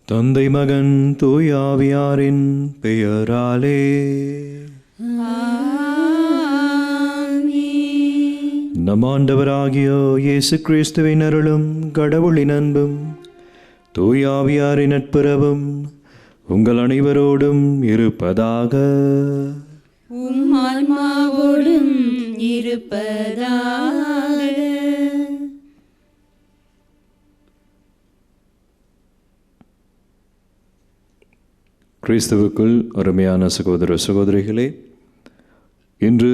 தந்தை மகன் தூய ஆவியாரின் பெயராலே நம் ஆண்டவராகிய இயேசு கிறிஸ்துவின் அருளும் கடவுளின் அன்பும் தூய ஆவியாரின் நட்புறவும் உங்கள் அனைவரோடும் இருப்பதாக. உம் ஆன்மாவோடும் இருப்பதாக. கிறிஸ்துவுக்குள் அருமையான சகோதர சகோதரிகளே, இன்று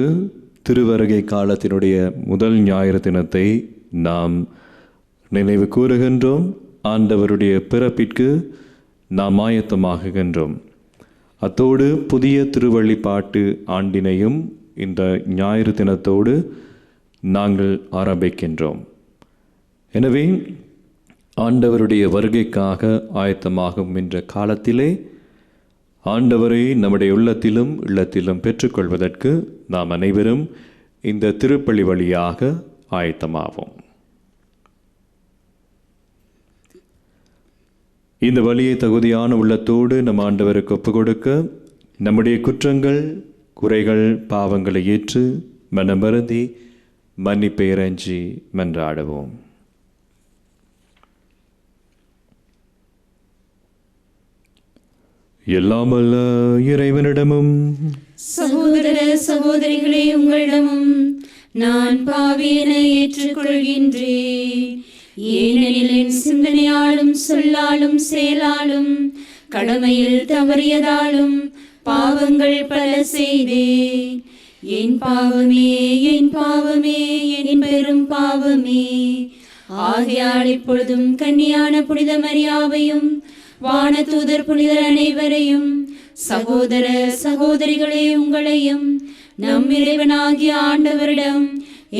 திருவருகை காலத்தினுடைய முதல் ஞாயிறு தினத்தை நாம் நினைவு கூறுகின்றோம். ஆண்டவருடைய பிறப்பிற்கு நாம் ஆயத்தமாகுகின்றோம். அத்தோடு புதிய திருவள்ளிப்பாட்டு ஆண்டினையும் இந்த ஞாயிறு தினத்தோடு நாங்கள் ஆரம்பிக்கின்றோம். எனவே ஆண்டவருடைய வருகைக்காக ஆயத்தமாகும் என்ற காலத்திலே ஆண்டவரை நம்முடைய இல்லத்திலும் பெற்றுக்கொள்வதற்கு நாம் அனைவரும் இந்த திருப்பலி வழியாக ஆயத்தமாவோம். இந்த வழியை தகுதியான உள்ளத்தோடு நம் ஆண்டவருக்கு ஒப்பு கொடுக்க நம்முடைய குற்றங்கள் குறைகள் பாவங்களை ஏற்று மனமருந்தி மன்னிப்பை இறைஞ்சி மன்றாடுவோம். எல்லாம் வல்ல இறைவனிடமும் சகோதர சகோதரிகளே உங்களிடமும் நான் பாவியனை ஏற்றுக்கொள்கின்றேன். ஏனெனில் என் சிந்தனையாலும் சொல்லாலும் செயலாலும் கடமையில் தவறியதாலும் பாவங்கள் பல செய்தேன். என் பாவமே என் பாவமே என் பெரும் பாவமே. ஆகையால் இப்பொழுதும் கன்னியான புனித மரியாவையும் வானதூதர் புனிதர் அனைவரையும் சகோதர சகோதரிகளே உங்களையும் நம் இறைவனாகிய ஆண்டவரிடம்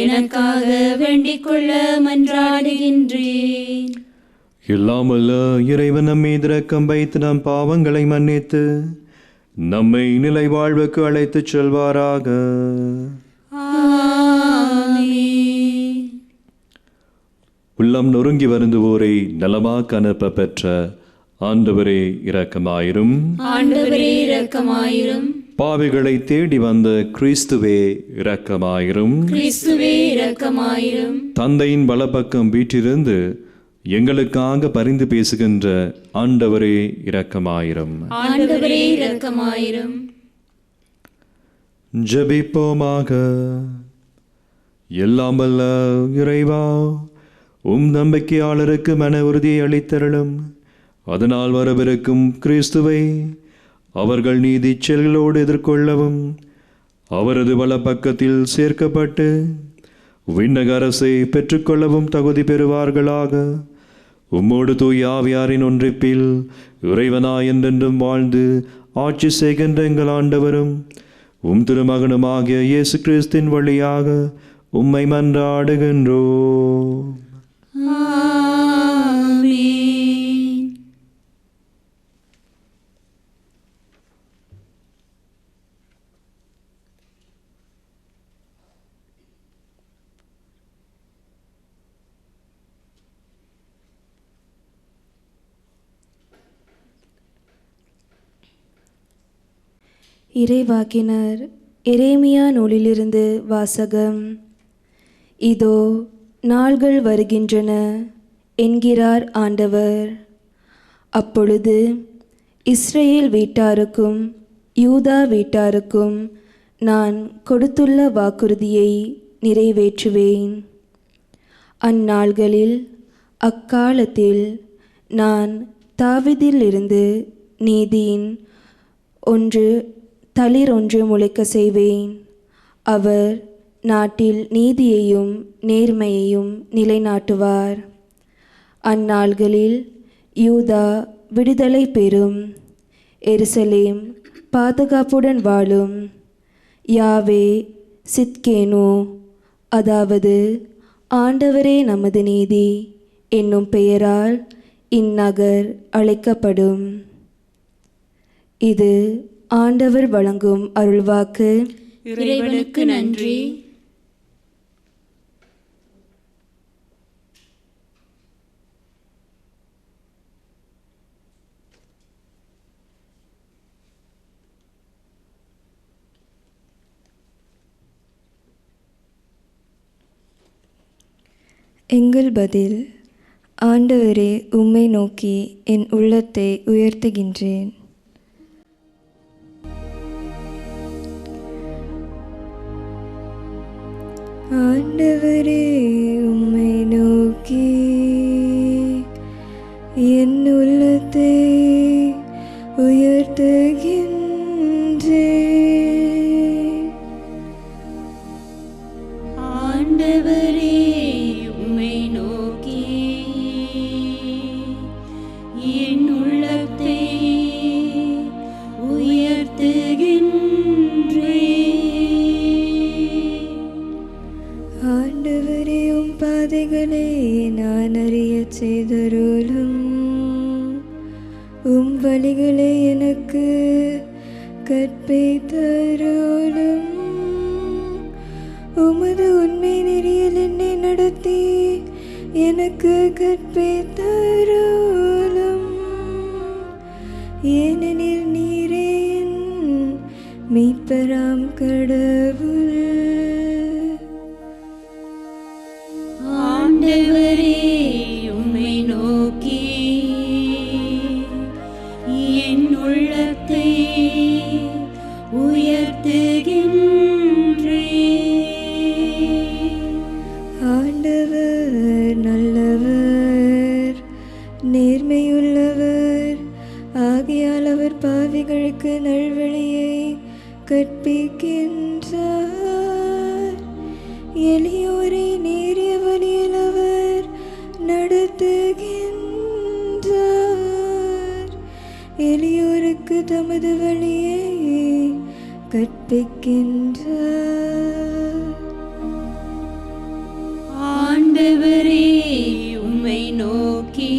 எனக்காக வேண்டிக் கொள்ள மன்றாடுகின்றேன். எல்லாம் வல்ல இறைவன் நம்மை இரக்கம் வைத்து நம் பாவங்களை மன்னித்து நம்மை நிலை வாழ்வுக்கு அழைத்துச் செல்வாராக. ஆமென். உள்ளம் நொறுங்கி வருந்துவோரை நலமாக்க அனுப்ப பெற்ற ஆண்டவரே இரக்கமாயிரும். ஆண்டவரே இரக்கமாயிரும். பாவிகளை தேடி வந்த கிறிஸ்துவே இரக்கமாயிரும். கிறிஸ்துவே இரக்கமாயிரும். தந்தையின் வலப்பக்கம் வீற்றிருந்து எங்களுக்காக பரிந்து பேசுகின்ற ஆண்டவரே இரக்கமாயிரும். ஆண்டவரே இரக்கமாயிரும். ஜெபிப்போமாக. எல்லாம் வல்ல இறைவா, நம்பிக்கையாளருக்கு மன உறுதியை அளித்தருளும். அதனால் வரவிருக்கும் கிறிஸ்துவை அவர்கள் நீதி செயல்களோடு எதிர்கொள்ளவும் அவரது வலப்பக்கத்தில் சேர்க்கப்பட்டு விண்ணக அரசை பெற்றுக்கொள்ளவும் தகுதி பெறுவார்களாக. உம்மோடு தூய ஆவியாரின் ஒன்றிப்பில் இறைவனாய் என்றென்றும் வாழ்ந்து ஆட்சி செய்கின்ற எங்கள் ஆண்டவரும் திருமகனுமாகிய இயேசு கிறிஸ்தின் வழியாக உம்மை மன்றாடுகின்றோம். இறைவாக்கினர் எரேமியா நூலிலிருந்து வாசகம். இதோ நாள்கள் வருகின்றன என்கிறார் ஆண்டவர். அப்பொழுது இஸ்ரேல் வீட்டாருக்கும் யூதா வீட்டாருக்கும் நான் கொடுத்துள்ள வாக்குறுதியை நிறைவேற்றுவேன். அந்நாள்களில் அக்காலத்தில் நான் தாவீதிலிருந்து நீதியின் தளிர் ஒன்று முளைக்க செய்வேன். அவர் நாட்டில் நீதியையும் நேர்மையையும் நிலைநாட்டுவார். அந்நாள்களில் யூதா விடுதலை பெறும், எருசலேம் பாதுகாப்புடன் வாழும். யாவே சித்கேனு, அதாவது ஆண்டவரே நமது நீதி என்னும் பெயரால் இந்நகர் அழைக்கப்படும். இது ஆண்டவர் வழங்கும் அருள்வாக்கு. இறைவனுக்கு நன்றி. எங்கள் பதில். ஆண்டவரே, உம்மை நோக்கி என் உள்ளத்தை உயர்த்துகின்றேன். ஆண்டவரே, உம்மை நோக்கி என் உள்ளத்தை உயர்த்துகின்றேன். ஆண்டவரே, உம்மை நோக்கி என் உள்ளத்தை உயர்த்துகின்றேன். ஆண்டவரே, உம் பாதைகளை நான் அறியச் செய்தருளும். உம் வழிகளை எனக்கு கற்பித்தருளும். உமது உண்மை நெறியில் என்னை நடத்தி எனக்கு கற்பித்தருளும். ஏனெனில் நீரே என் மீட்பராம் கடவுள். ஆண்டவரே, உம்மை நோக்கி என் உள்ளத்தை உயர்த்துகின்றேன். ஆண்டவர் நல்லவர், நேர்மையுள்ளவர். ஆகையால் அவர் பாவிகளுக்கு நல்வழியை கற்பிக்கின்றார். எளியோரை நேரிய வழியில் அவர் நடத்துகின்றார். எளியோருக்கு தமது வழியை கற்பிக்கின்றார். ஆண்டவரே, உம்மை நோக்கி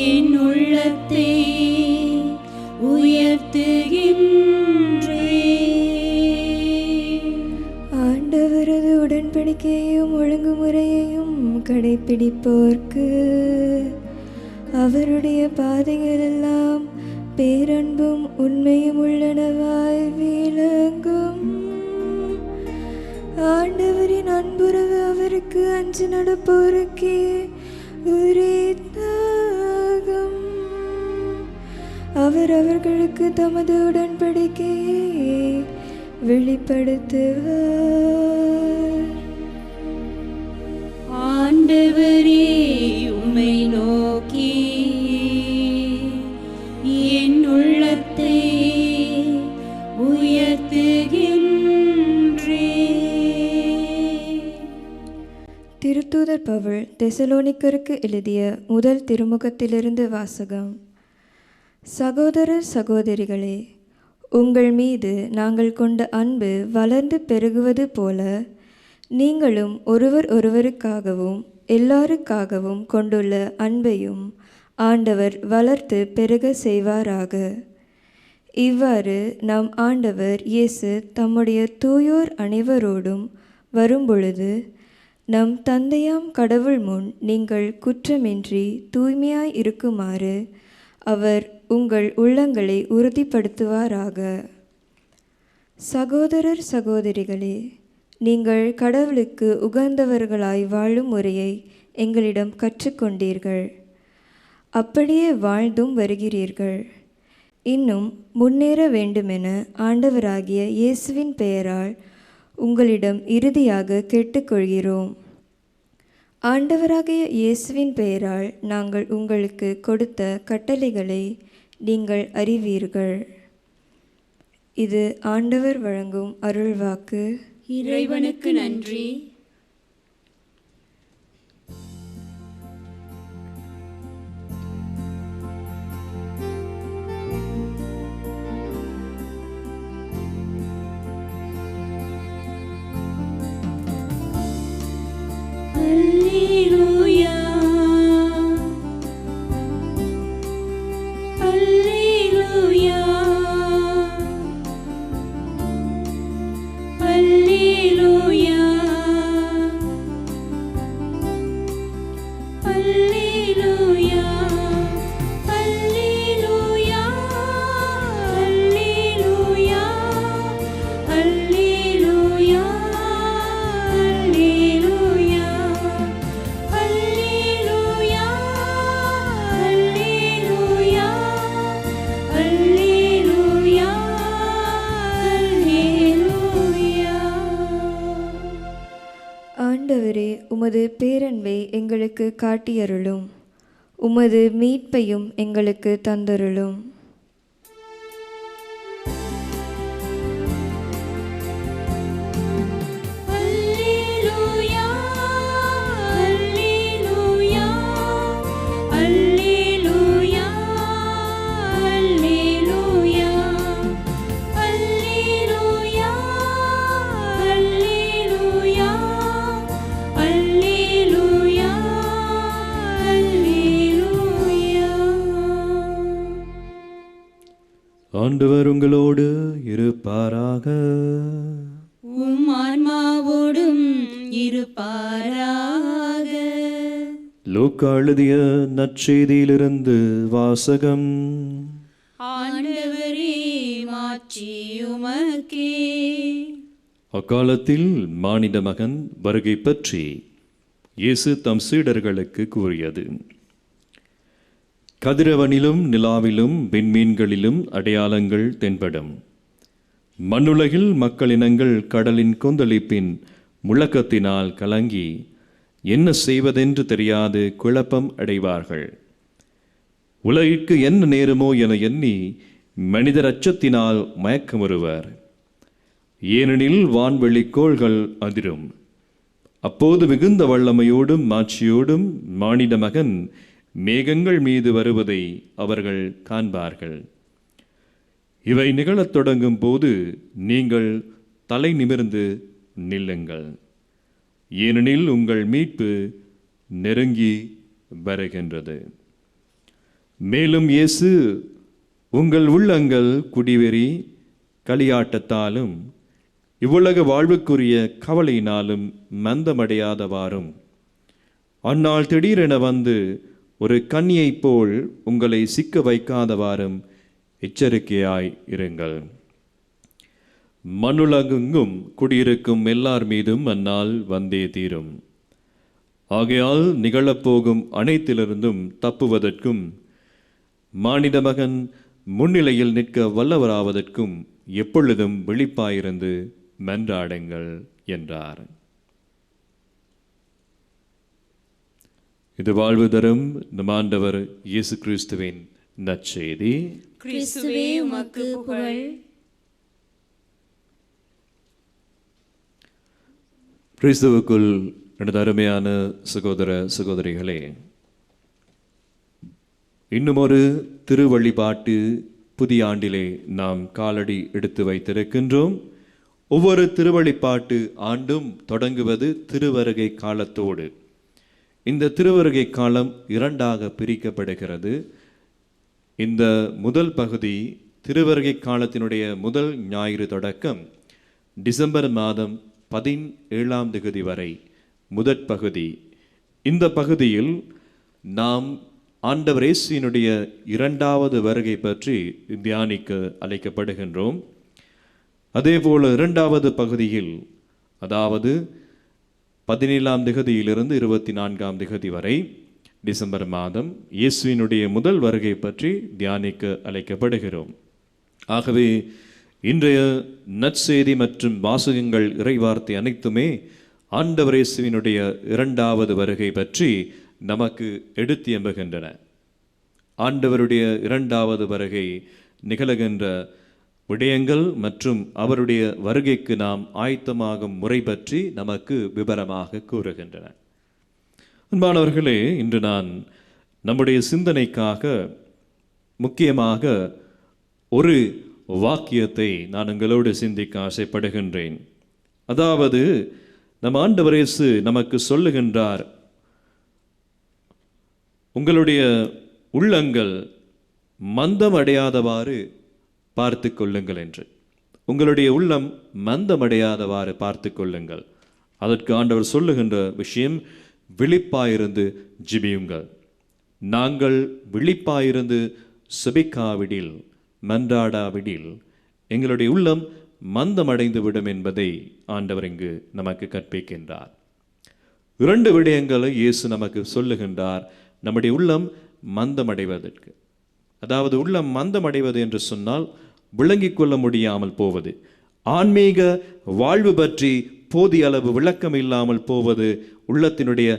என் உள்ளத்தை உயர்த்துகின்றேன். ஆண்டவரது உடன்படிக்கையையும் ஒழுங்குமுறையையும் கடைப்பிடிப்போர்க்கு அவருடைய பாதைகளெல்லாம் பேரன்பும் உண்மையும் உள்ளனவாய் விளங்கும். ஆண்டவரின் அன்புறவு அவருக்கு அஞ்சு நடப்போருக்கே உரித்தாகும். அவர் அவர்களுக்கு தமது உடன்படிக்கையை வெளிப்படுத்துவார். ஆண்டவரே, உம்மை நோக்கி என் உள்ளத்தை உயர்த்துகின்றேன். திருத்தூதர் பவுல் தெசலோனிக்கருக்கு எழுதிய முதல் திருமுகத்திலிருந்து வாசகம். சகோதரர் சகோதரிகளே, உங்கள் மீது நாங்கள் கொண்ட அன்பு வளர்ந்து பெருகுவது போல நீங்களும் ஒருவர் ஒருவருக்காகவும் எல்லாருக்காகவும் கொண்டுள்ள அன்பையும் ஆண்டவர் வளர்த்து பெருக செய்வாராக. இவ்வாறு நம் ஆண்டவர் இயேசு தம்முடைய தூயோர் அனைவரோடும் வரும்பொழுது நம் தந்தையாம் கடவுள் முன் நீங்கள் குற்றமின்றி தூய்மையாய் இருக்குமாறு அவர் உங்கள் உள்ளங்களை உறுதிப்படுத்துவாராக. சகோதரர் சகோதரிகளே, நீங்கள் கடவுளுக்கு உகந்தவர்களாய் வாழும் முறையை எங்களிடம் கற்றுக்கொண்டீர்கள். அப்படியே வாழ்ந்தும் வருகிறீர்கள். இன்னும் முன்னேற வேண்டுமென ஆண்டவராகிய இயேசுவின் பெயரால் உங்களிடம் இறுதியாக கேட்டுக்கொள்கிறோம். ஆண்டவராகிய இயேசுவின் பெயரால் நாங்கள் உங்களுக்கு கொடுத்த கட்டளைகளை நீங்கள் அறிவீர்கள். இது ஆண்டவர் வழங்கும் அருள்வாக்கு. இறைவனுக்கு நன்றி. Alleluia, Alleluia, Alleluia, Alleluia, Alleluia, Alleluia, Alleluia, ஆண்டவரே, உமது பேரன்பை எங்களுக்கு காட்டியருளும், உமது மீட்பையும் எங்களுக்கு தந்தருளும். ஆண்டவர் உங்களோடு இருப்பாராக. உம் ஆன்மாவோடும் இருப்பாராக. லூக்கா எழுதிய நற்செய்தியிலிருந்து வாசகம். ஆண்டவரே, மாட்சி உமக்கே. அக்காலத்தில் மானிட மகன் வருகை பற்றி இயேசு தம் சீடர்களுக்கு கூறியது. கதிரவனிலும் நிலாவிலும் விண்மீன்களிலும் அடையாளங்கள் தென்படும். மண்ணுலகில் மக்களினங்கள் கடலின் கொந்தளிப்பின் முழக்கத்தினால் கலங்கி என்ன செய்வதென்று தெரியாது குழப்பம் அடைவார்கள். உலகிற்கு என்ன நேருமோ என எண்ணி மனிதர் அச்சத்தினால் மயக்கமுறுவர். ஏனெனில் வான்வெளி கோள்கள் அதிரும். அப்போது மிகுந்த வல்லமையோடும் மாட்சியோடும் மானிட மகன் மேகங்கள் மீது வருவதை அவர்கள் காண்பார்கள். இவை நிகழத் தொடங்கும் போது நீங்கள் தலை நிமிர்ந்து நில்லுங்கள், ஏனெனில் உங்கள் மீட்பு நெருங்கி வருகின்றது. மேலும் இயேசு உங்கள் உள்ளங்கள் குடிவெறி களியாட்டத்தாலும் இவ்வுலக வாழ்வுக்குரிய கவலையினாலும் மந்தமடையாதவாறும் அந்நாள் திடீரென வந்து ஒரு கன்னியைப் போல் உங்களை சிக்க வைக்காதவாறும் எச்சரிக்கையாய் இருங்கள். மண்ணுலகெங்கும் குடியிருக்கும் எல்லார் மீதும் அந்நாள் வந்தே தீரும். ஆகையால் நிகழப்போகும் அனைத்திலிருந்தும் தப்புவதற்கும் மானிட மகன் முன்னிலையில் நிற்க வல்லவராவதற்கும் எப்பொழுதும் விழிப்பாயிருந்து மன்றாடுங்கள் என்றார். இது வாழ்வு தரும் நம் ஆண்டவர் இயேசு கிறிஸ்துவின் நற்செய்தி. கிறிஸ்துவே, உமக்கு புகழ். கிறிஸ்துவுக்குள் எனது அருமையான சகோதர சகோதரிகளே, இன்னும் ஒரு திருவழிபாட்டு புதிய ஆண்டிலே நாம் காலடி எடுத்து வைத்திருக்கின்றோம். ஒவ்வொரு திருவழிபாட்டு ஆண்டும் தொடங்குவது திருவருகை காலத்தோடு. இந்த திருவருகை காலம் இரண்டாக பிரிக்கப்படுகிறது. இந்த முதல் பகுதி திருவருகை காலத்தினுடைய முதல் ஞாயிறு தொடக்கம் டிசம்பர் மாதம் 17ஆம் தேதி வரை முதற் பகுதி. இந்த பகுதியில் நாம் ஆண்டவர் இயேசுவினுடைய இரண்டாவது வருகை பற்றி தியானிக்க அழைக்கப்படுகின்றோம். அதேபோல இரண்டாவது பகுதியில், அதாவது 17ஆம் திகதியிலிருந்து 24ஆம் திகதி வரை டிசம்பர் மாதம் இயேசுவினுடைய முதல் வருகை பற்றி தியானிக்க அழைக்கப்படுகிறோம். ஆகவே இன்றைய நற்செய்தி மற்றும் வாசகங்கள் இறைவார்த்தை அனைத்துமே ஆண்டவர் இயேசுவினுடைய இரண்டாவது வருகை பற்றி நமக்கு எடுத்து எம்புகின்றன. ஆண்டவருடைய இரண்டாவது வருகை நிகழுகின்ற விடயங்கள் மற்றும் அவருடைய வருகைக்கு நாம் ஆயத்தமாகும் முறை பற்றி நமக்கு விவரமாக கூறுகின்றன. அன்பானவர்களே, இன்று நான் நம்முடைய சிந்தனைக்காக முக்கியமாக ஒரு வாக்கியத்தை நான் உங்களோடு சிந்திக்க ஆசைப்படுகின்றேன். அதாவது, நம் ஆண்டவர் இயேசு நமக்கு சொல்லுகின்றார், உங்களுடைய உள்ளங்கள் மந்தம் அடையாதவாறு பார்த்து கொள்ளுங்கள் என்று. உங்களுடைய உள்ளம் மந்தமடையாதவாறு பார்த்து கொள்ளுங்கள். அதற்கு ஆண்டவர் சொல்லுகின்ற விஷயம், விழிப்பாயிருந்து ஜெபியுங்கள். நாங்கள் விழிப்பாயிருந்து செபிக்காவிடில், மன்றாடாவிடில் எங்களுடைய உள்ளம் மந்தமடைந்து விடும் என்பதை ஆண்டவர் இங்கு நமக்கு கற்பிக்கின்றார். 2 விடயங்களை இயேசு நமக்கு சொல்லுகின்றார் நம்முடைய உள்ளம் மந்தமடைவதற்கு. அதாவது, உள்ளம் மந்தமடைவது என்று சொன்னால் விளங்கிக் கொள்ள முடியாமல் போவது, ஆன்மீக வாழ்வு பற்றி போதிய அளவு விளக்கம் இல்லாமல் போவது உள்ளத்தினுடைய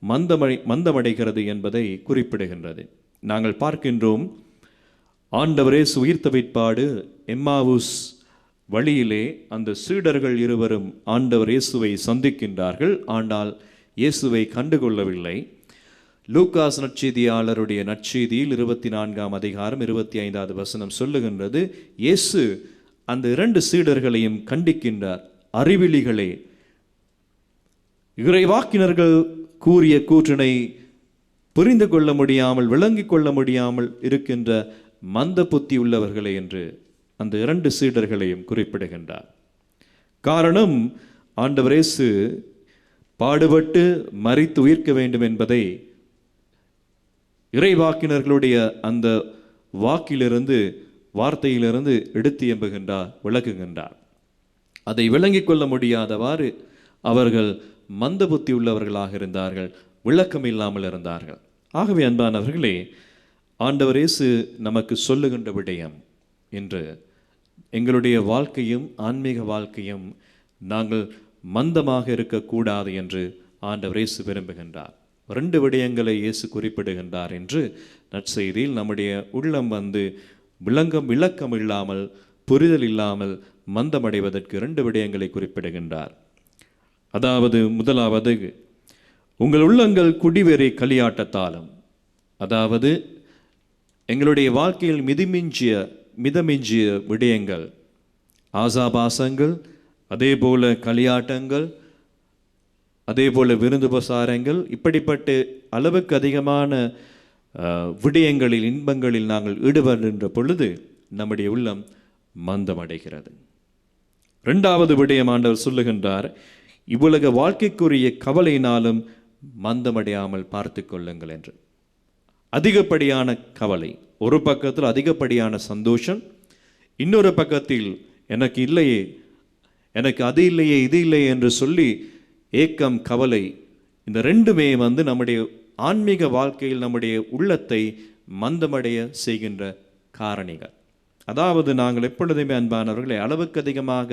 மந்தமடைகிறது என்பதை குறிப்பிடுகின்றது. நாங்கள் பார்க்கின்றோம், ஆண்டவர் இயேசு உயிர்த்த பிற்பாடு எம்மாவுஸ் வழியிலே அந்த சீடர்கள் இருவரும் ஆண்டவர் இயேசுவை சந்திக்கின்றார்கள். ஆனால் இயேசுவை கண்டுகொள்ளவில்லை. லூக்காஸ் நற்செய்தியாளருடைய நற்செய்தியில் 24ஆம் அதிகாரம் 25வது வசனம் சொல்லுகின்றது, இயேசு அந்த 2 சீடர்களையும் கண்டிக்கின்றார். அறிவிலிகளே, இறைவாக்கினர்கள் கூறிய கூற்றினை புரிந்து கொள்ள முடியாமல் விளங்கிக் கொள்ள முடியாமல் இருக்கின்ற மந்த புத்தி உள்ளவர்களே என்று அந்த 2 சீடர்களையும் குறிப்பிடுகின்றார். காரணம், ஆண்டவர் இயேசு பாடுபட்டு மரித்து உயிர்க்க வேண்டும் என்பதை இறைவாக்கினர்களுடைய அந்த வாக்கிலிருந்து வார்த்தையிலிருந்து எடுத்து எம்புகின்றார், விளக்குகின்றார். அதை விளங்கிக் கொள்ள முடியாதவாறு அவர்கள் மந்த புத்தி உள்ளவர்களாக இருந்தார்கள், விளக்கம் இல்லாமல் இருந்தார்கள். ஆகவே அன்பானவர்களே, ஆண்டவர் இயேசு நமக்கு சொல்லுகின்ற விடயம் என்று எங்களுடைய வாழ்க்கையும் ஆன்மீக வாழ்க்கையும் நாங்கள் மந்தமாக இருக்கக்கூடாது என்று ஆண்டவர் இயேசு விரும்புகின்றார். 2 விடயங்களை இயேசு குறிப்பிடுகின்றார் என்று நற்செய்தியில் நம்முடைய உள்ளம் விளக்கம் இல்லாமல் புரிதல் இல்லாமல் மந்தமடைவதற்கு 2 விடயங்களை குறிப்பிடுகின்றார். அதாவது, முதலாவது, உங்கள் உள்ளங்கள் குடிவெறி களியாட்டத்தாலும், அதாவது எங்களுடைய வாழ்க்கையில் மிதமிஞ்சிய விடயங்கள், ஆசாபாசங்கள், அதே போல களியாட்டங்கள், அதே போல விருந்து பிரசாரங்கள், இப்படிப்பட்ட அளவுக்கு அதிகமான விடயங்களில் இன்பங்களில் நாங்கள் ஈடுபடுகின்ற பொழுது நம்முடைய உள்ளம் மந்தமடைகிறது. 2வது விடயம் ஆண்டவர் சொல்லுகின்றார், இவ்வுலக வாழ்க்கைக்குரிய கவலையினாலும் மந்தமடையாமல் பார்த்து கொள்ளுங்கள் என்று. அதிகப்படியான கவலை, ஒரு பக்கத்தில் அதிகப்படியான சந்தோஷம், இன்னொரு பக்கத்தில் எனக்கு இல்லையே, எனக்கு அது இல்லையே, இது இல்லையே என்று சொல்லி ஏக்கம், கவலை, இந்த 2மே நம்முடைய ஆன்மீக வாழ்க்கையில் நம்முடைய உள்ளத்தை மந்தமடைய செய்கின்ற காரணிகள். அதாவது, நாங்கள் எப்பொழுதுமே அன்பானவர்களை அளவுக்கு அதிகமாக,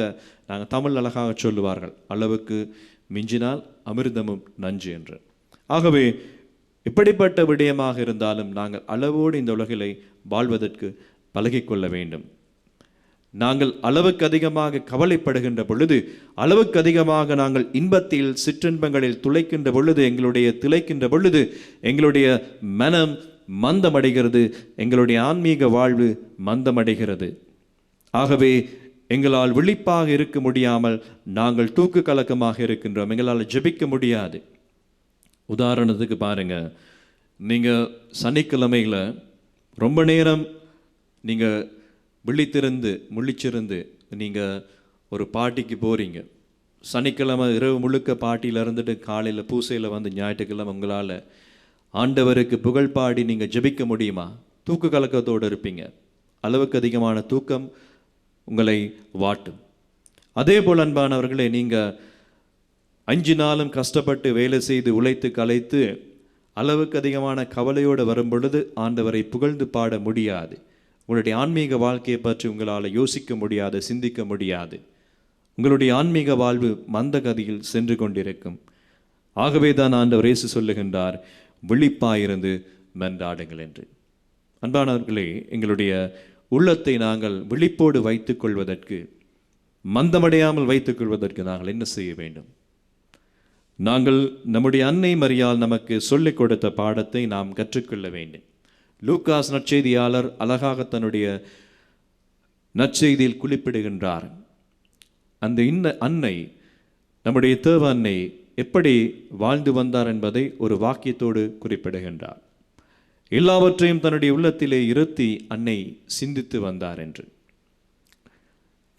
நாங்கள் தமிழ் அழகாக சொல்லுவார்கள், அளவுக்கு மிஞ்சினால் அமிர்தமும் நஞ்சு என்று. ஆகவே இப்படிப்பட்ட விடயமாக இருந்தாலும் நாங்கள் அளவோடு இந்த உலகிலை வாழ்வதற்கு பழகிக்கொள்ள வேண்டும். நாங்கள் அளவுக்கு அதிகமாக கவலைப்படுகின்ற பொழுது, அளவுக்கு அதிகமாக நாங்கள் இன்பத்தில் சிற்றின்பங்களில் திளைக்கின்ற பொழுது எங்களுடைய மனம் மந்தமடைகிறது, எங்களுடைய ஆன்மீக வாழ்வு மந்தமடைகிறது. ஆகவே எங்களால் விழிப்பாக இருக்க முடியாமல் நாங்கள் தூக்கு கலக்கமாக இருக்கின்றோம், எங்களால் ஜெபிக்க முடியாது. உதாரணத்துக்கு பாருங்க, நீங்கள் சனிக்கிழமையில் ரொம்ப நேரம் நீங்கள் முழிச்சிருந்து நீங்கள் ஒரு பாட்டிக்கு போகிறீங்க. சனிக்கிழமை இரவு முழுக்க பாட்டியில் இருந்துட்டு காலையில் பூசையில் ஞாயிற்றுக்கிழமை உங்களால் ஆண்டவருக்கு புகழ் பாடி நீங்கள் ஜெபிக்க முடியுமா? தூக்கு கலக்கத்தோடு இருப்பீங்க. அளவுக்கு அதிகமான தூக்கம் உங்களை வாட்டும். அதே போல் அன்பானவர்களே, நீங்கள் 5 நாளும் கஷ்டப்பட்டு வேலை செய்து உழைத்து கலைத்து அளவுக்கு அதிகமான கவலையோடு வரும் பொழுது ஆண்டவரை புகழ்ந்து பாட முடியாது. உங்களுடைய ஆன்மீக வாழ்க்கையை பற்றி உங்களால் யோசிக்க முடியாது, சிந்திக்க முடியாது. உங்களுடைய ஆன்மீக வாழ்வு மந்தகதியில் சென்று கொண்டிருக்கும். ஆகவே தான் ஆண்டவர் இயேசு சொல்லுகின்றார், விழிப்பாயிருந்து மன்றாடுங்கள் என்று. அன்பானவர்களே, எங்களுடைய உள்ளத்தை நாங்கள் விழிப்போடு வைத்துக் கொள்வதற்கு, மந்தமடையாமல் வைத்துக் கொள்வதற்கு நாங்கள் என்ன செய்ய வேண்டும்? நாங்கள் நம்முடைய அன்னை மரியாள் நமக்கு சொல்லிக் கொடுத்த பாடத்தை நாம் கற்றுக்கொள்ள வேண்டும். லூக்காஸ் நற்செய்தியாளர் அழகாக தன்னுடைய நற்செய்தியில் குறிப்பிடுகின்றார். அந்த அன்னை, நம்முடைய தேவ அன்னை எப்படி வாழ்ந்து வந்தார் என்பதை ஒரு வாக்கியத்தோடு குறிப்பிடுகின்றார். எல்லாவற்றையும் தன்னுடைய உள்ளத்திலே இருத்தி அன்னை சிந்தித்து வந்தார் என்று.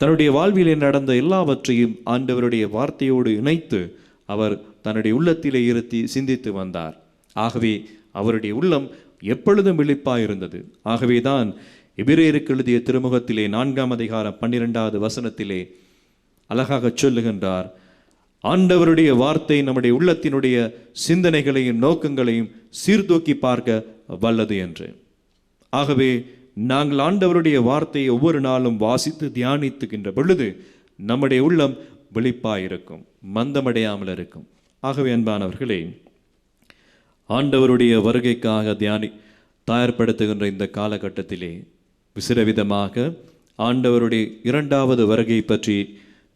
தன்னுடைய வாழ்விலே நடந்த எல்லாவற்றையும் ஆண்டவருடைய வார்த்தையோடு இணைத்து அவர் தன்னுடைய உள்ளத்திலே இருத்தி சிந்தித்து வந்தார். ஆகவே அவருடைய உள்ளம் எப்பொழுதும் விழிப்பாயிருந்தது. ஆகவே தான் எபிரேயருக்கு எழுதிய திருமுகத்திலே 4ஆம் அதிகாரம் 12வது வசனத்திலே அழகாக சொல்லுகின்றார், ஆண்டவருடைய வார்த்தை நம்முடைய உள்ளத்தினுடைய சிந்தனைகளையும் நோக்கங்களையும் சீர்தூக்கி பார்க்க வல்லது என்று. ஆகவே நாங்கள் ஆண்டவருடைய வார்த்தையை ஒவ்வொரு நாளும் வாசித்து தியானித்துக்கின்ற பொழுது நம்முடைய உள்ளம் விழிப்பாயிருக்கும், மந்தமடையாமல் இருக்கும். ஆகவே அன்பானவர்களே, ஆண்டவருடைய வருகைக்காக தயார்படுத்துகின்ற இந்த காலகட்டத்திலே விசிறவிதமாக ஆண்டவருடைய 2வது வருகை பற்றி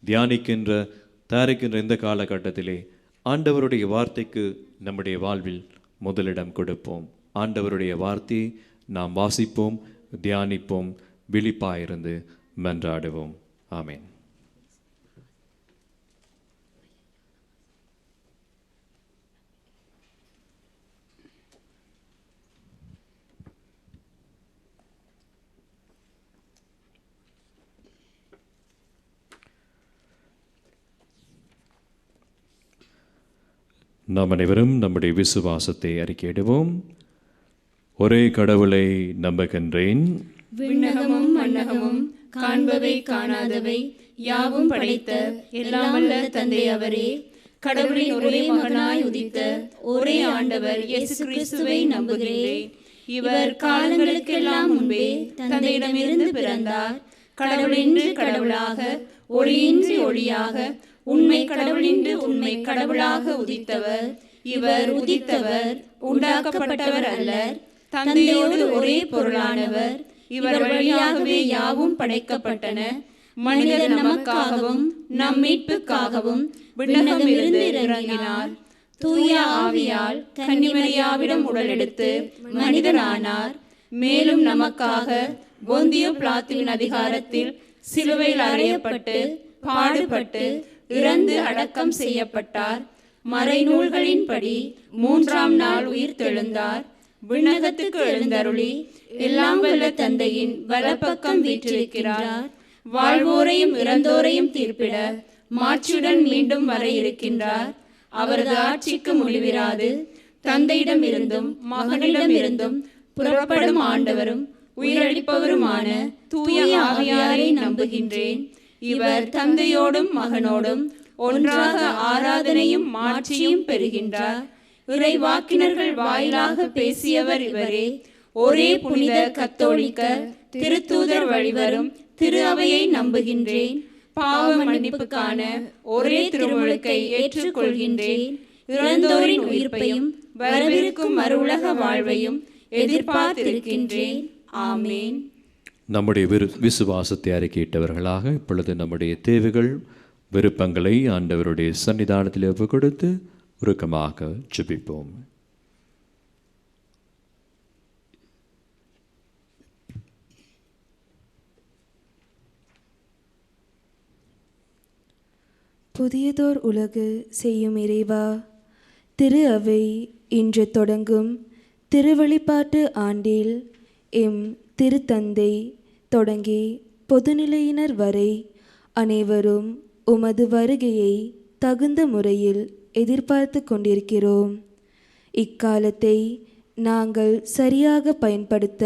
தயாரிக்கின்ற இந்த காலகட்டத்திலே ஆண்டவருடைய வார்த்தைக்கு நம்முடைய வாழ்வில் முதலிடம் கொடுப்போம். ஆண்டவருடைய வார்த்தையை நாம் வாசிப்போம், தியானிப்போம், விழிப்பாயிருந்து மன்றாடுவோம். ஆமென். நாம் அனைவரும் நம்முடைய விசுவாசத்தை அறிக்கையிடுவோம். ஒரே கடவுளை நம்புகின்றேன். விண்ணகமும் மண்ணகமும் காண்பவை காணாதவை யாவும் படைத்த எல்லாம் வல்ல தந்தை அவரே, கடவுளின் ஒரே மகனாய் உதித்த ஒரே ஆண்டவர் இயேசு கிறிஸ்துவை நம்புகிறேன். இவர் காலங்களுக்கெல்லாம் முன்பே தந்தையிடமிருந்து பிறந்தார். கடவுளின்றி கடவுளாக, ஒளியின்றி ஒளியாக, உண்மை கடவுளின்றி உண்மை கடவுளாக உதித்தவர். இவர் உதித்தவர், உண்டாக்கப்பட்டவர் அல்லர். தந்தையோடு ஒரே பொருளானவர். இவர் வழியாகவே யாவும் படைக்கப்பட்டன. மனிதர் நமக்காகவும் நம் மீட்புக்காகவும் விண்ணகமிருந்து இறங்கினார். தூய ஆவியால் கன்னிமரியாவிடம் உடலெடுத்து மனிதனானார். மேலும் நமக்காக பொந்தியு பிலாத்துவின் அதிகாரத்தில் சிலுவையில் அறையப்பட்டு பாடுபட்டு இறந்து அடக்கம் செய்யப்பட்டார். மறைநூல்களின்படி 3ஆம் நாள் உயிர் தெழுந்தார். விண்ணகத்துக்கு எழுந்தருளி எல்லாம் வல்ல தந்தையின் வலப்பக்கம் வீற்றிருக்கிறார். வாழ்வோரையும் இறந்தோரையும் தீர்ப்பிட மாட்சியுடன் மீண்டும் வர இருக்கின்றார். அவரது ஆட்சிக்கு முடிவிராது. தந்தையிடம் இருந்தும் மகனிடம் இருந்தும் புறப்படும் ஆண்டவரும் உயிரளிப்பவருமான தூய ஆவியாரை நம்புகின்றேன். இவர் தந்தையோடும் மகனோடும் ஒன்றாக ஆராதனையும் மாட்சியும் பெறுகின்றார். இறைவாக்கினர்கள் வாயிலாக பேசியவர் இவரே. ஒரே புனித கத்தோலிக்க திருத்தூதர் வழிவரும் திரு அவையை நம்புகின்றேன். பாவ மன்னிப்புக்கான ஒரே திருமுழுக்கை ஏற்றுக்கொள்கின்றேன். இறந்தோரின் உயிர்ப்பையும் வரவிருக்கும் மறு உலக வாழ்வையும் எதிர்பார்த்திருக்கின்றேன். ஆமேன். நம்முடைய விசுவாசத்தை அறிக்கையிட்டவர்களாக இப்பொழுது நம்முடைய தேவைகள், விருப்பங்களை ஆண்டவருடைய சன்னிதானத்தில் ஒப்புக் கொடுத்து உருக்கமாக ஜெபிப்போம். புதியதோர் உலகு செய்யும் இறைவா, திரு அவை இன்று தொடங்கும் திருவழிபாட்டு ஆண்டில் எம் திருத்தந்தை தொடங்கி பொதுநிலையினர் வரை அனைவரும் உமது வருகையை தகுந்த முறையில் எதிர்பார்த்து கொண்டிருக்கிறோம். இக்காலத்தை நாங்கள் சரியாக பயன்படுத்த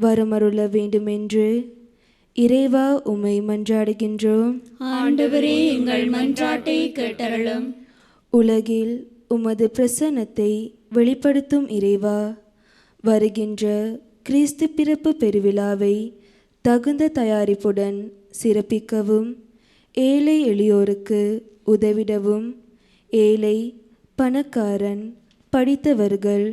வரமருள வேண்டுமென்று இறைவா உம்மை மன்றாடுகின்றோம். ஆண்டவரே, எங்கள் மன்றாட்டை கேட்டருளும். உலகில் உமது பிரசன்னத்தை வெளிப்படுத்தும் இறைவா, வருகின்ற கிறிஸ்து பிறப்பு பெருவிழாவை தகுந்த தயாரிப்புடன் சிறப்பிக்கவும், ஏழை எளியோருக்கு உதவிடவும், ஏழை பணக்காரன், படித்தவர்கள்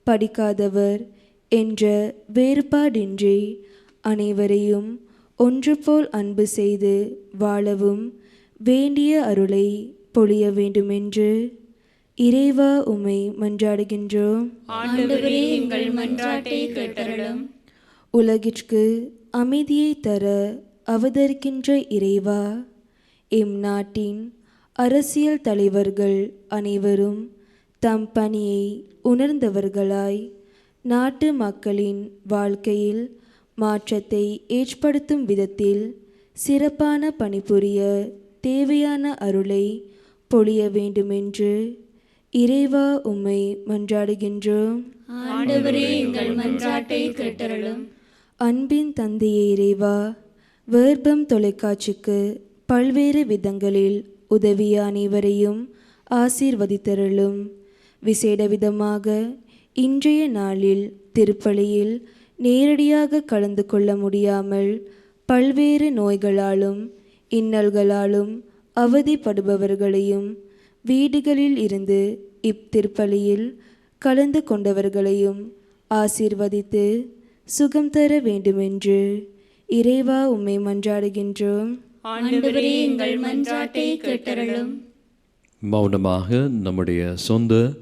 படிக்காதவர் என்ற வேறுபாடின்றி அனைவரையும் ஒன்றுபோல் அன்பு செய்து வாழவும் வேண்டிய அருளை பொழிய வேண்டுமென்று இறைவா உம்மை மன்றாடுகின்றோம். ஆண்டவரே, எங்கள் மன்றாட்டை கேட்டருளும். உலகிற்கு அமைதியை தர அவதரிக்கின்ற இறைவா, எம் நாட்டின் அரசியல் தலைவர்கள் அனைவரும் தம் பணியை உணர்ந்தவர்களாய் நாட்டு மக்களின் வாழ்க்கையில் மாற்றத்தை ஏற்படுத்தும் விதத்தில் சிறப்பான பணிபுரிய தேவையான அருளை பொழிய வேண்டுமென்று இறைவா உம்மை மன்றாடுகின்றோம். ஆண்டவரே, எங்கள் மன்றாட்டை கேட்டருளும். அன்பின் தந்தையே இறைவா, வேர்பம் தொலைக்காட்சிக்கு பல்வேறு விதங்களில் உதவிய அனைவரையும் ஆசீர்வதித்தருளும். விசேட விதமாக இன்றைய நாளில் திருப்பலியில் நேரடியாக கலந்து கொள்ள முடியாமல் பல்வேறு நோய்களாலும் இன்னல்களாலும் அவதிப்படுபவர்களையும், வீடுகளில் இருந்து இத்திருப்பலியில் கலந்து கொண்டவர்களையும் ஆசீர்வதித்து சுகம் தர வேண்டுமென்று இறைவா உம்மை மன்றாடுகின்றோம். ஆண்டவரே, எங்கள் மன்றாட்டை கேட்டருளும். மௌனமாக நம்முடைய சொந்த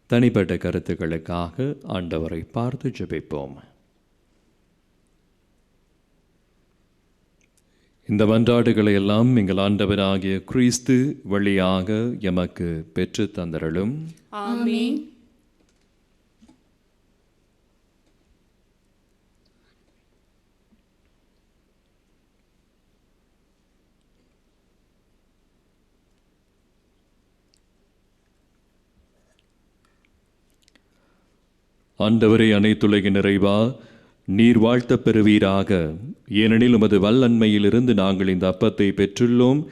தனிப்பட்ட கருத்துக்களுக்காக ஆண்டவரை பார்த்து ஜெபிப்போம். இந்த மன்றாடுகளை எல்லாம் எங்கள் ஆண்டவராகிய கிறிஸ்து வழியாக எமக்கு பெற்று தந்தருளும். ஆமென். ஆண்டவரே, அனைத்துலகின் நிறைவா, நீர் வாழ்த்தப் பெறுவீராக. ஏனெனில் உமது வல்லன்மையிலிருந்து நாங்கள் இந்த அப்பத்தை பெற்றுள்ளோம்.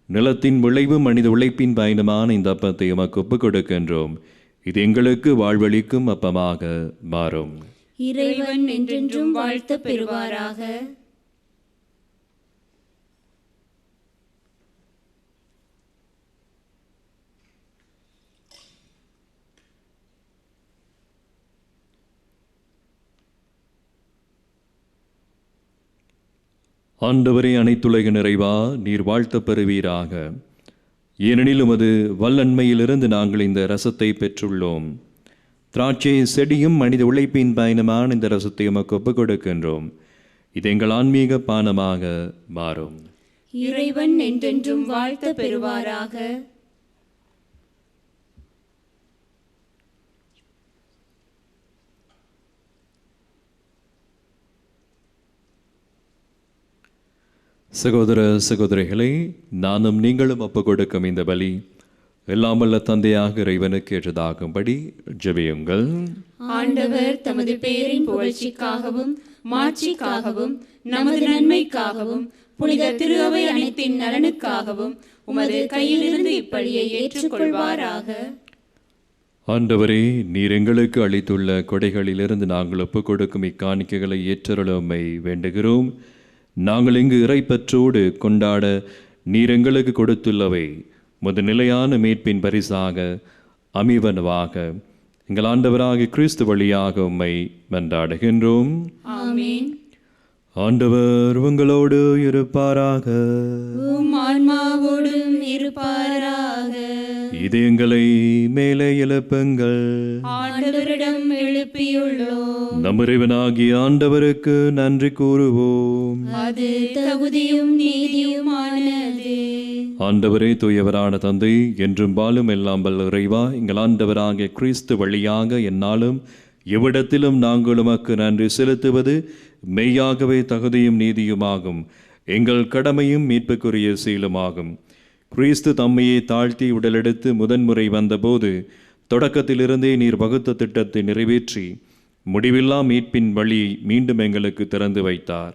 நிலத்தின் விளைவு மனித உழைப்பின் பயணமான இந்த அப்பத்தை உமக்கு ஒப்புக் கொடுக்கின்றோம். இது எங்களுக்கு வாழ்வளிக்கும் அப்பமாக மாறும். இறைவன் என்றென்றும் வாழ்த்த பெறுவாராக. ஆண்டவரே, அனைத்துலக நிறைவா, நீர் வாழ்த்தப் பெறுவீராக. ஏனெனில் உமது வல்லன்மையிலிருந்து நாங்கள் இந்த ரசத்தை பெற்றுள்ளோம். திராட்சை செடியும் மனித உழைப்பின் பயணமான இந்த ரசத்தை உமக்கு ஒப்புக் கொடுக்கின்றோம். இது எங்கள் ஆன்மீக பானமாக மாறும். இறைவன் என்றென்றும் வாழ்த்த பெறுவாராக. சகோதர சகோதரிகளை, நானும் நீங்களும் ஒப்புக் கொடுக்கும் இந்த பலி எல்லாம் வல்ல தந்தையாக இறைவனுக்கு ஏற்றதாகும்படி ஜெபியுங்கள். ஆண்டவர் தமது பேரின் புகழ்ச்சிக்காகவும் மாட்சிக்காகவும் நமது நன்மைக்காகவும் புனித திரு அவை அனைத்தின் நலனுக்காகவும் உமது கையிலிருந்து இப்பலியை ஏற்றுக்கொள்வாராக. ஆண்டவரே, நீர் எங்களுக்கு அளித்துள்ள கொடைகளிலிருந்து நாங்கள் ஒப்புக் கொடுக்கும் இக்காணிக்கைகளை ஏற்றருளுமை வேண்டுகிறோம். நாங்கள் இங்கு இறைப்பற்றோடு கொண்டாட நீர் எங்களுக்கு கொடுத்துள்ளவை முத நிலையான மீட்பின் பரிசாக அமைவனவாக எங்கள் ஆண்டவராகிய கிறிஸ்து வழியாக உம்மை மன்றாடுகின்றோம். ஆமென். ஆண்டவர் உங்களோடு இருப்பாராக. உம் ஆன்மாவோடும் இருப்பாராக. இதயங்களை மேலே எழுப்புங்கள். ஆண்டவரிடம் எழுப்பியுள்ளோம். நம் இறைவனாகிய ஆண்டவருக்கு நன்றி கூறுவோம். அது தகுதியும் நீதியுமானது. ஆண்டவரே, தூயவரான தந்தை, என்றும் வாழும் எல்லாம் வல்ல இறைவா, எங்கள் ஆண்டவராகிய கிறிஸ்து வழியாக எந்நாளும் எவ்விடத்திலும் நாங்கள் உமக்கு நன்றி செலுத்துவது மெய்யாகவே தகுதியும் நீதியுமாகும். எங்கள் கடமையும் மீட்புக்குரிய செயலுமாகும். கிறிஸ்து தம்மையை தாழ்த்தி உடலெடுத்து முதன்முறை வந்தபோது தொடக்கத்திலிருந்தே நீர் வகுத்த திட்டத்தை நிறைவேற்றி முடிவில்லா மீட்பின் வழியை மீண்டும் எங்களுக்கு திறந்து வைத்தார்.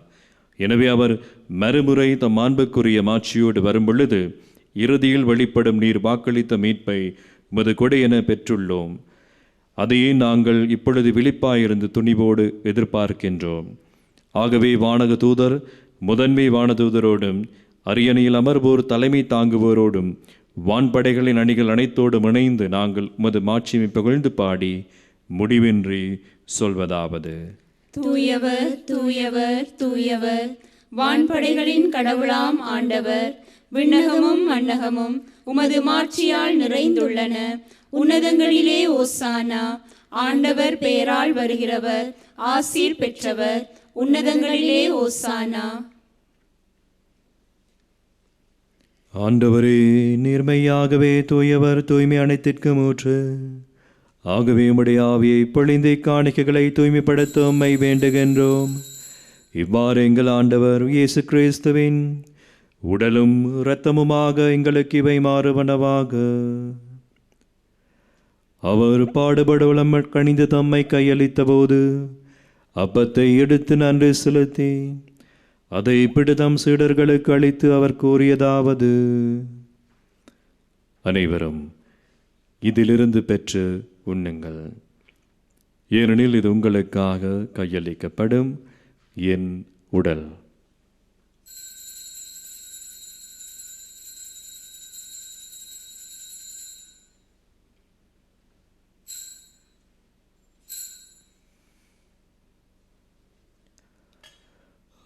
எனவே அவர் மறுமுறை தம் மாண்புக்குரிய மாட்சியோடு வரும்பொழுது இறுதியில் வெளிப்படும் நீர் வாக்களித்த மீட்பை உமது கொடை என பெற்றுள்ளோம். அதையே நாங்கள் இப்பொழுது விழிப்பாயிருந்து துணிவோடு எதிர்பார்க்கின்றோம். ஆகவே வானக தூதர், முதன்மை வானதூதரோடும் அரியணையில் அமர்வோர் தலைமை தாங்குவோரோடும் வான்படைகளின் அணிகள் அனைத்தோடும் இணைந்து நாங்கள் உமது மாட்சிமை புகழ்ந்து பாடி முடிவின்றி சொல்வதாவது: தூயவர் தூயவர் தூயவர், வான்படைகளின் கடவுளாம் ஆண்டவர். விண்ணகமும் மண்ணகமும் உமது மாட்சியால் நிறைந்துள்ளன. உன்னதங்களிலே ஓசானா. ஆண்டவர் பெயரால் வருகிறவர் ஆசீர் பெற்றவர். உன்னதங்களிலே ஓசானா. ஆண்டவரே, நேர்மையாகவே தூயவர், தூய்மை அனைத்திற்கும் ஊற்று. ஆகவே உம்முடைய ஆவியை பொழிந்து காணிக்கைகளை தூய்மைப்படுத்த உம்மை வேண்டுகின்றோம். இவ்வாறு எங்கள் ஆண்டவர் இயேசு கிறிஸ்துவின் உடலும் இரத்தமுமாக எங்களுக்கு இவை மாறுவனவாக. அவர் பாடுபடுவலம் கணிந்து தம்மை கையளித்த போது அப்பத்தை எடுத்து நன்றி செலுத்தி அதை பிடிதம் சீடர்களுக்கு அளித்து அவர் கூறியதாவது: அனைவரும் இதிலிருந்து பெற்று உண்ணுங்கள், ஏனெனில் இது உங்களுக்காக கையளிக்கப்படும் என் உடல்.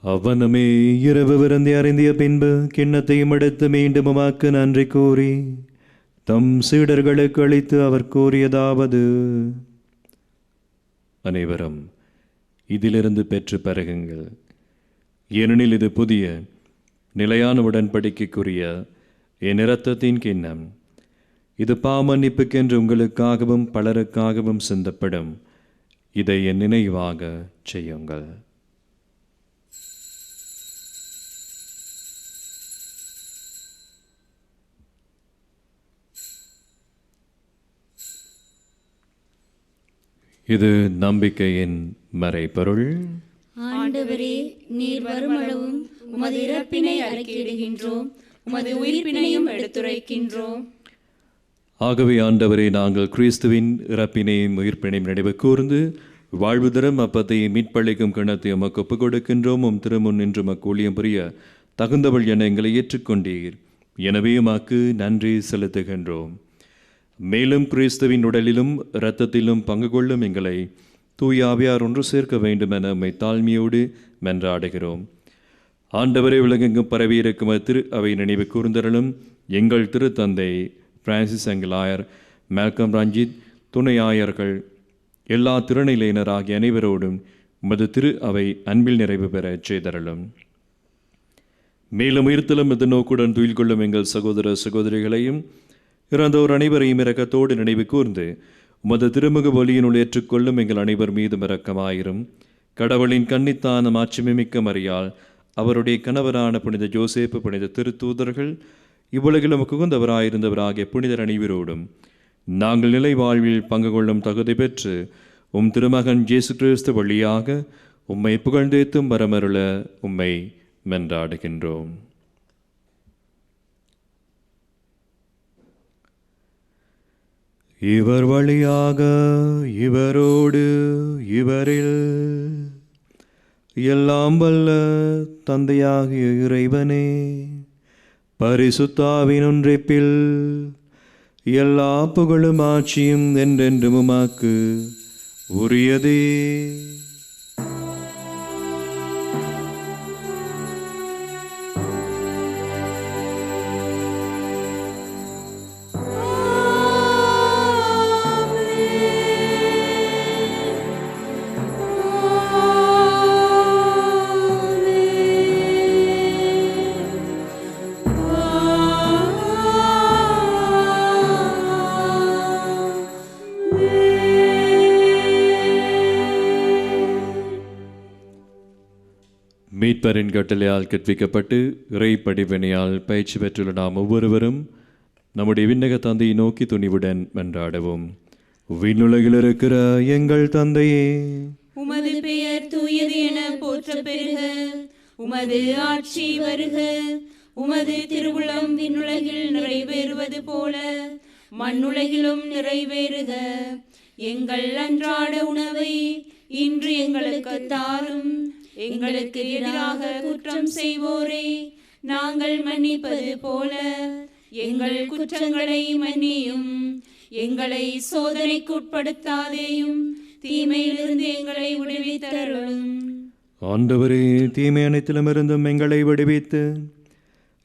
அவனமே இரவு விருந்தி அறிந்திய பின்பு கிண்ணத்தையும் எடுத்து மீண்டும் உமக்கு நன்றி கூறி தம் சீடர்களுக்கு அளித்து அவர் கூறியதாவது: அனைவரும் இதிலிருந்து பெற்று பருகுங்கள், ஏனெனில் இது புதிய நிலையான உடன்படிக்கைக்குரிய என் இரத்தத்தின் கிண்ணம். இது பாவமன்னிப்புக்கென்று உங்களுக்காகவும் பலருக்காகவும் சிந்தப்படும். இதை என் நினைவாக செய்யுங்கள். இது நம்பிக்கையின் மறைபொருள். ஆண்டவரே, நீர் வருமளவும் உமது இறப்பினை அறிக்கையிடுகின்றோம், உமது உயிர்ப்பினையும் எடுத்துரைக்கின்றோம். ஆகவே ஆண்டவரே, நாங்கள் கிறிஸ்துவின் இறப்பினையும் உயிர்ப்பினையும் நினைவு கூர்ந்து வாழ்வு தரும் அப்பத்தையும் மீட்பளிக்கும் கிணத்தை உமக்கு ஒப்புக் கொடுக்கின்றோம். உம் திருமுன் நின்று உமக்கு ஊழியம் புரிய தகுந்தவள் என எங்களை ஏற்றுக்கொண்டீர். எனவே உமக்கு நன்றி செலுத்துகின்றோம். மேலும் கிறிஸ்துவின் உடலிலும் இரத்தத்திலும் பங்கு கொள்ளும் எங்களை தூய ஆவியார் ஒன்று சேர்க்க வேண்டும் என உம்மை தாழ்மையோடு மன்றாடுகிறோம். ஆண்டவரை உலகெங்கும் பரவியிருக்கும் திரு அவை நினைவு கூர்ந்தருளும். எங்கள் திருத்தந்தை பிரான்சிஸ் எங்களாயர், மேல்கம் ரஞ்சித், துணை ஆயர்கள், எல்லா திருநிலையினர் ஆகிய அனைவரோடும் உமது திரு அவை அன்பில் நிறைவு பெற செய்தருளும். மேலும் உயிர்த்தலும் இது நோக்குடன் துயில் கொள்ளும் எங்கள் சகோதர சகோதரிகளையும் இறந்தோர் அனைவரையும் இரக்கத்தோடு நினைவு கூர்ந்து உமது திருமுக ஒலியினுள் ஏற்றுக்கொள்ளும் எங்கள் அனைவர் மீதும் இரக்கமாயிரும். கடவுளின் கன்னித்தான மாட்சிமிக்க மரியாள், அவருடைய கணவரான புனித ஜோசேப்பு, புனித திருத்தூதர்கள், இவ்வுலகிலும் குகுந்தவராயிருந்தவராகிய புனிதர் அனைவரோடும் நாங்கள் நிலை வாழ்வில் பங்கு கொள்ளும் தகுதி பெற்று உம் திருமகன் இயேசு கிறிஸ்து வழியாக உம்மை புகழ்ந்தேத்தும் வரமருள உம்மை மன்றாடுகின்றோம். இவர் வழியாக, இவரோடு, இவரில் எல்லாம் வல்ல தந்தையாகிய இறைவனே, பரிசுத்தாவின் ஒன்றிப்பில் எல்லா புகழும் ஆட்சியும் என்றென்றும் உமக்கு உரியதே. மீட்பரின் கட்டளையால் கற்பிக்கப்பட்டு இறை படிவினையால் பயிற்சி பெற்றுள்ள நாம் ஒவ்வொருவரும் நம்முடைய விண்ணக தந்தையை நோக்கி துணிவுடன் மன்றாடுவோம். விண்ணுலகில் இருக்கிற எங்கள் தந்தையே, உமது பெயர் தூயது என போற்ற பெறுக. உமது ஆட்சி வருக. உமது திருவுளம் விண்ணுலகில் நிறைவேறுவது போல மண்ணுலகிலும் நிறைவேறுக. எங்கள் அன்றாட உணவை இன்று எங்களுக்கு தாரும். எங்களுக்கு எதிராக குற்றம் செய்வோரே நாங்கள் மன்னிப்பது போல எங்கள் குற்றங்களை மன்னியும். எங்களை சோதனைக்குட்படுத்தாதேயும், தீமையிலிருந்து எங்களை விடுவித்தருளும். ஆண்டவரே, தீமை அனைத்திலுமிருந்தும் எங்களை விடுவித்து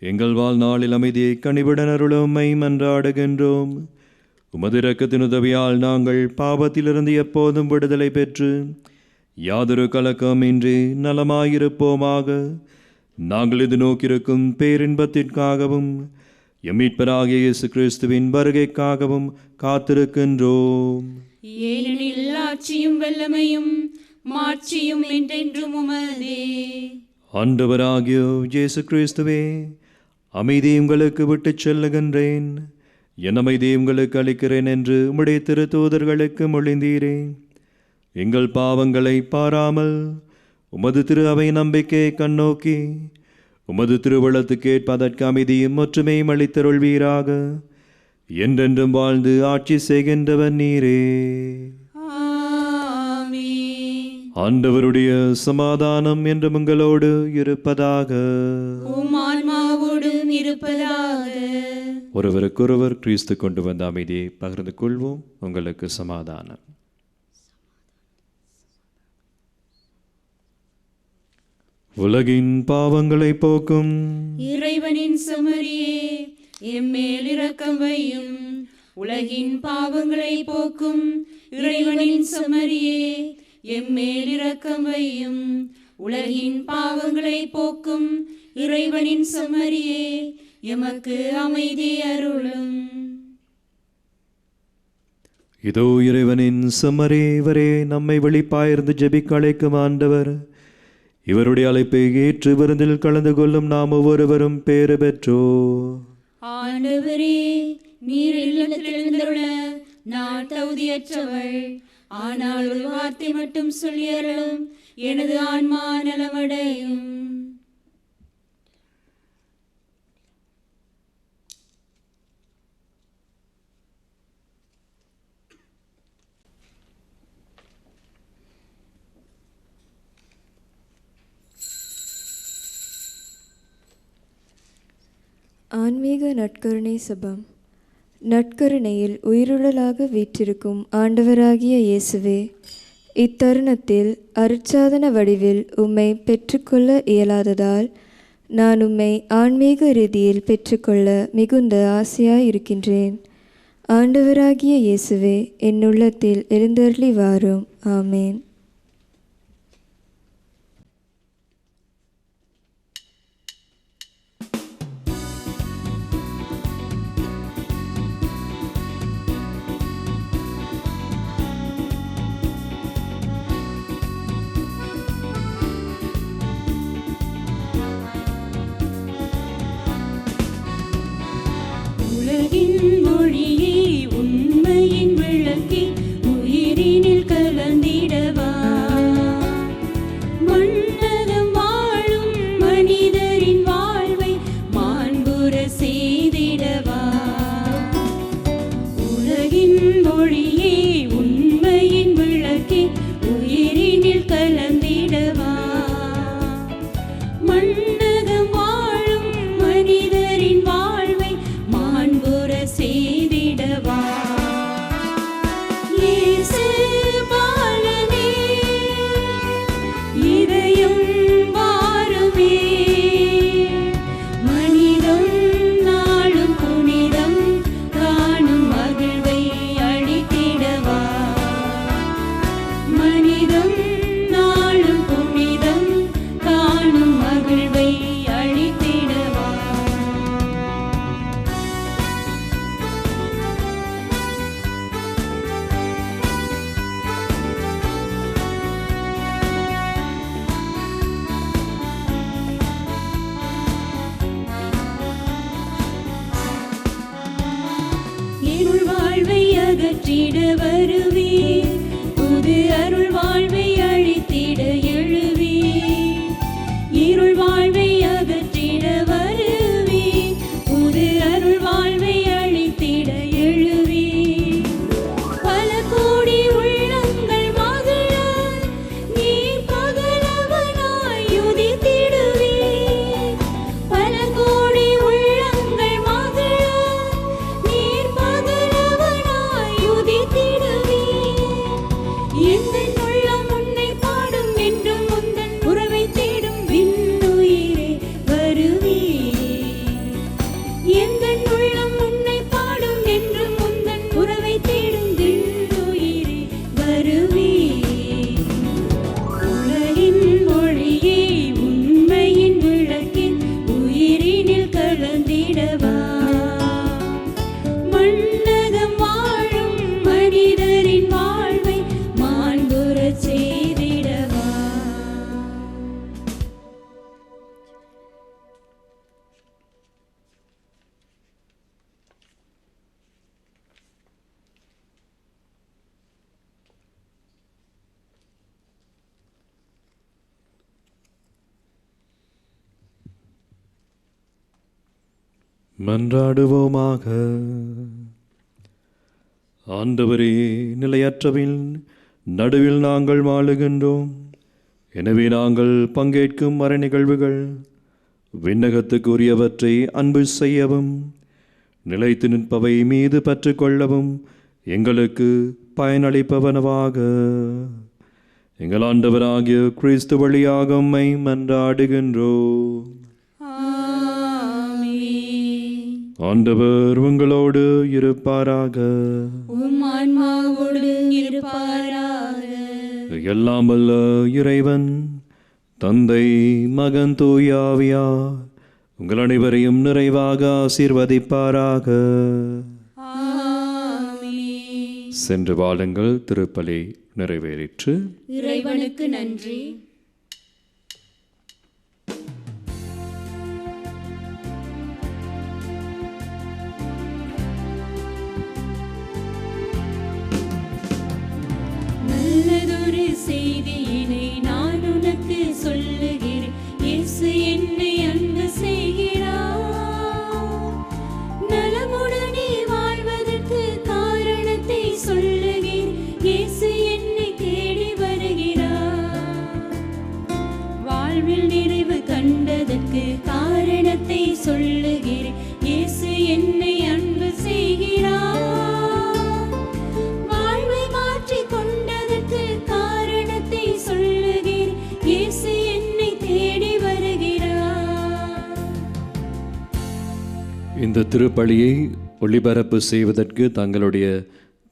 எங்கள் வாழ்நாளில் அமைதியை கனிவுடன் அருளும்மை மன்றாடுகின்றோம். உமது இரக்கத்தின் உதவியால் நாங்கள் பாவத்திலிருந்து எப்போதும் விடுதலை பெற்று யாதொரு கலக்கமின்றி நலமாயிருப்போமாக. நாங்கள் இது நோக்கியிருக்கும் பேரின்பத்திற்காகவும் எம் மீட்பராகிய இயேசு கிறிஸ்துவின் வருகைக்காகவும் காத்திருக்கின்றோம். ஏனெனில் ஆட்சியும் வல்லமையும் மாட்சியும் என்றென்றும் உமதே. ஆண்டவராகிய இயேசு கிறிஸ்துவே, அமைதி உங்களுக்கு விட்டுச் செல்லுகின்றேன், என் அமைதி உங்களுக்கு அளிக்கிறேன் என்று உம்முடைய திருத்தூதர்களுக்கு மொழிந்தீரே. எங்கள் பாவங்களை பாராமல் உமது திரு அவை நம்பிக்கையை கண்ணோக்கி உமது திருவள்ளத்துக்கு ஏற்பதற்கு அமைதியும் ஒற்றுமையும் அளித்தருள்வீராக. என்றென்றும் வாழ்ந்து ஆட்சி செய்கின்றவர் நீரே. ஆண்டவருடைய சமாதானம் என்றும் உங்களோடு இருப்பதாக. உம் ஆன்மாவோடும் இருப்பதாக. ஒருவருக்கொருவர் கிறிஸ்து கொண்டு வந்த அமைதியை பகிர்ந்து கொள்வோம். உங்களுக்கு சமாதானம். உலகின் பாவங்களை போக்கும் இறைவனின் செம்மறியே, எம்மேல் இரக்கம் வையும். உலகின் பாவங்களை போக்கும் இறைவனின் செம்மறியே, எம்மேல் இரக்கம் வையும். உலகின் பாவங்களை போக்கும் இறைவனின் செம்மறியே, எமக்கு அமைதி அருளும். இதோ இறைவனின் செம்மறி, இவரே நம்மை வெளிப்பாயிருந்து ஜெபிக்க அழைக்கும் ஆண்டவர். இவருடைய அழைப்பை ஏற்று விருந்தில் கலந்து கொள்ளும் நாம் ஒவ்வொருவரும் பேறு பெற்றோ. ஆண்டவரே, நீர் இல்லத்தில் எழுந்தருள நான் தகுதியற்றவள். ஆனால் ஒரு வார்த்தை மட்டும் சொல்லியருளும், எனது ஆன்மா நலமடையும். ஆன்மீக நற்கருணை சபம். நற்கருணையில் உயிருடலாக வீற்றிருக்கும் ஆண்டவராகிய இயேசுவே, இத்தருணத்தில் அருட்சாதன வடிவில் உம்மை பெற்றுக்கொள்ள இயலாததால் நான் உம்மை ஆன்மீக ரீதியில் பெற்றுக்கொள்ள மிகுந்த ஆசையாயிருக்கின்றேன். ஆண்டவராகிய இயேசுவே, என் உள்ளத்தில் எழுந்தருளி வாரும். ஆமேன். உலகின் மொழியே, உண்மையின் விளக்கே, உயிரினில் கலந்திடவா. மன்னகம் வாழும் மனிதரின் வாழ்வை மாண்புற செய்திடவா. உலகின் மொழியே, உண்மையின் விளக்கே, உயிரினில் கலந்திடவா. மன்னகம் வாழும் மனிதரின் வாழ்வை மாண்புற செய்திடவா. இயேசு பாலனே, இதயம் வாருமே. மனிதம் நாளும் புனிதம் காணும் மகிழ்வை அளித்திடவா. மனிதம் நாளும் புனிதம் காணும் மகிழ்வை அளித்திடவா. இருள் வாழ்வை அகற்றிட வருவீர், புது அருள் வாழ்வை அழித்திட எழுவீர். இருள் வாழ்வை அகற்றிட வருவீர், புது அருள் வாழ்வை அழித்திட எழுவீர். பல கோடி மன்றாடுவோமாக. ஆண்டவரே, நிலையற்றவின் நடுவில் நாங்கள் வாழுகின்றோம். எனவே நாங்கள் பங்கேற்கும் மறை நிகழ்வுகள் விண்ணகத்துக்குரியவற்றை அன்பு செய்யவும், நிலைத்து நிற்பவை மீது பற்று கொள்ளவும் எங்களுக்கு பயனளிப்பவனவாக. எங்கள் ஆண்டவராகிய கிறிஸ்து வழியாக உம்மை மன்றாடுகின்றோம். ஆண்டவர் உங்களோடு இருப்பாராக. உம் ஆன்மாவோடு இருப்பாராக. எல்லாம் வல்ல இறைவன் தந்தை, மகன், தூய ஆவியார் உங்கள் அனைவரையும் நிறைவாக ஆசீர்வதிப்பாராக. சென்று வாழுங்கள். திருப்பலி நிறைவேறிற்று. இறைவனுக்கு நன்றி. நல்லதொரு செய்தியினை நான் உனக்கு சொல்லுகிறேன். இயேசு என்னை அன்பு செய்கிறார். நலமுடனே வாழ்வதற்கு காரணத்தை சொல்லுகிறேன். இயேசு என்னை தேடி வருகிறார். வாழ்வில் நிறைவு கண்டதற்கு காரணத்தை சொல்லுகிறேன். இயேசு என்னை அன்பு செய்கிறார். இந்த திருப்பலியை ஒளிபரப்பு செய்வதற்கு தங்களுடைய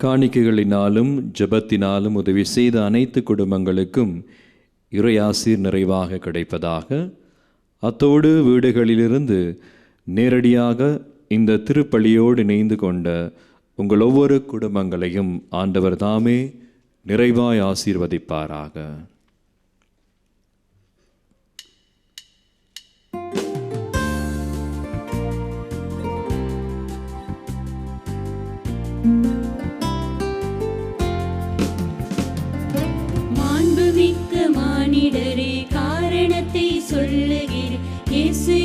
காணிக்கைகளினாலும் ஜெபத்தினாலும் உதவி செய்த அனைத்து குடும்பங்களுக்கும் இறையாசீர் நிறைவாக கிடைப்பதாக. அத்தோடு வீடுகளிலிருந்து நேரடியாக இந்த திருப்பலியோடு இணைந்து கொண்ட உங்கள் ஒவ்வொரு குடும்பங்களையும் ஆண்டவர் தாமே நிறைவாய் ஆசீர்வதிப்பாராக. மாண்புமிக்க மானிடரே, காரணத்தை சொல்லுகிறேன். இயேசு